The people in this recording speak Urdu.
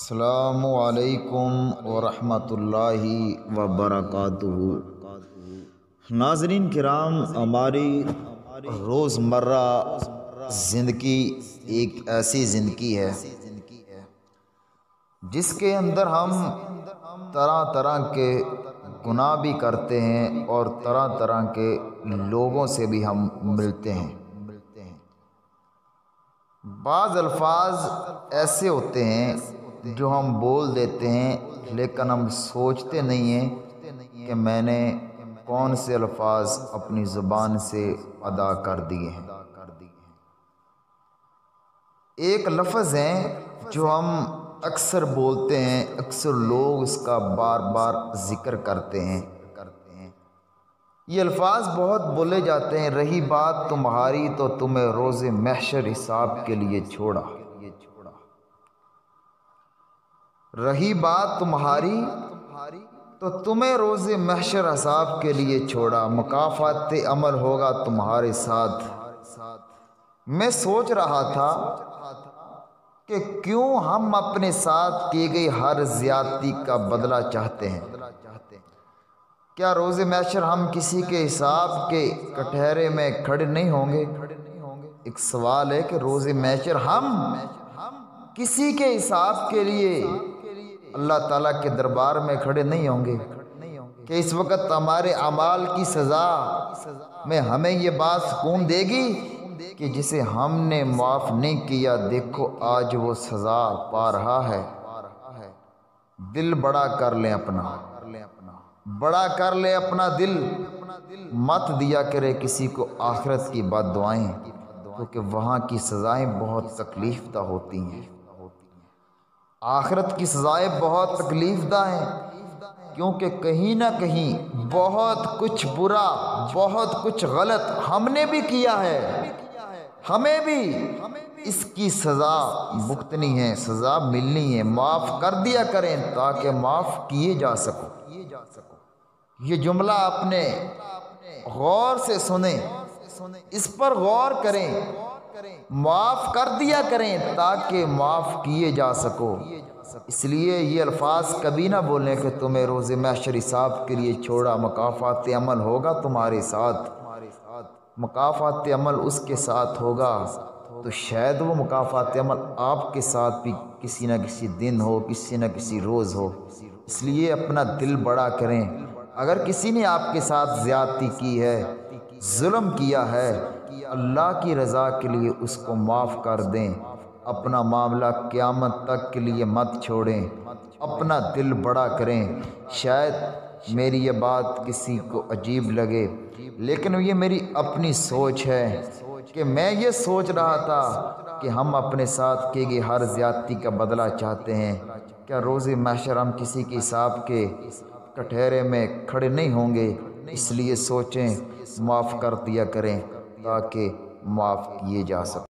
السلام علیکم ورحمۃ اللہ وبرکاتہ۔ ناظرین کرام، ہماری روزمرہ زندگی ایک ایسی زندگی ہے جس کے اندر ہم طرح طرح کے گناہ بھی کرتے ہیں اور طرح طرح کے لوگوں سے بھی ہم ملتے ہیں۔ بعض الفاظ ایسے ہوتے ہیں جو ہم بول دیتے ہیں لیکن ہم سوچتے نہیں ہیں کہ میں نے کون سے الفاظ اپنی زبان سے ادا کر دیے ہیں۔ ایک لفظ ہے جو ہم اکثر بولتے ہیں، اکثر لوگ اس کا بار بار ذکر کرتے ہیں۔ یہ الفاظ بہت بولے جاتے ہیں، رہی بات تمہاری تو تمہیں روز محشر حساب کے لیے چھوڑا۔ رہی بات تمہاری تو تمہیں روز محشر حساب کے لیے چھوڑا، مکافات عمل ہوگا تمہارے ساتھ۔ میں سوچ رہا تھا کہ کیوں ہم اپنے ساتھ کی گئی ہر زیادتی کا بدلہ چاہتے ہیں۔ کیا روز محشر ہم کسی کے حساب کے کٹہرے میں کھڑے نہیں ہوں گے؟ ایک سوال ہے کہ روز محشر ہم کسی کے حساب کے لیے اللہ تعالیٰ کے دربار میں کھڑے نہیں ہوں گے کہ اس وقت ہمارے اعمال کی سزا میں ہمیں یہ بات سکون دے گی کہ جسے ہم نے معاف نہیں کیا، دیکھو آج وہ سزا پا رہا ہے۔ دل بڑا کر لیں اپنا، بڑا کر لے اپنا دل، مت دیا کرے کسی کو آخرت کی بد دعائیں، کیونکہ وہاں کی سزائیں بہت تکلیف دہ ہوتی ہیں۔ آخرت کی سزائیں بہت تکلیف دہ ہیں، کیونکہ کہیں نہ کہیں بہت کچھ برا، بہت کچھ غلط ہم نے بھی کیا ہے، ہمیں بھی اس کی سزا بھگتنی ہے، سزا ملنی ہے۔ معاف کر دیا کریں تاکہ معاف کیے جا سکو۔ یہ جملہ اپنے غور سے سنیں، اس پر غور کریں۔ معاف کر دیا کریں تاکہ معاف کیے جا سکو۔ اس لیے یہ الفاظ کبھی نہ بولیں کہ تمہیں روز محشر حساب کے لیے چھوڑا، مکافات عمل ہوگا تمہارے ساتھ۔ مکافات عمل اس کے ساتھ ہوگا تو شاید وہ مکافات عمل آپ کے ساتھ بھی کسی نہ کسی دن ہو، کسی نہ کسی روز ہو۔ اس لیے اپنا دل بڑا کریں۔ اگر کسی نے آپ کے ساتھ زیادتی کی ہے، ظلم کیا ہے، اللہ کی رضا کے لیے اس کو معاف کر دیں۔ اپنا معاملہ قیامت تک کے لیے مت چھوڑیں، اپنا دل بڑا کریں۔ شاید میری یہ بات کسی کو عجیب لگے، لیکن یہ میری اپنی سوچ ہے کہ میں یہ سوچ رہا تھا کہ ہم اپنے ساتھ کی گئی ہر زیادتی کا بدلہ چاہتے ہیں۔ کیا روز محشر ہم کسی کے حساب کے کٹہرے میں کھڑے نہیں ہوں گے؟ اس لیے سوچیں، معاف کر دیا کریں تاکہ معاف کیے جا سکیں۔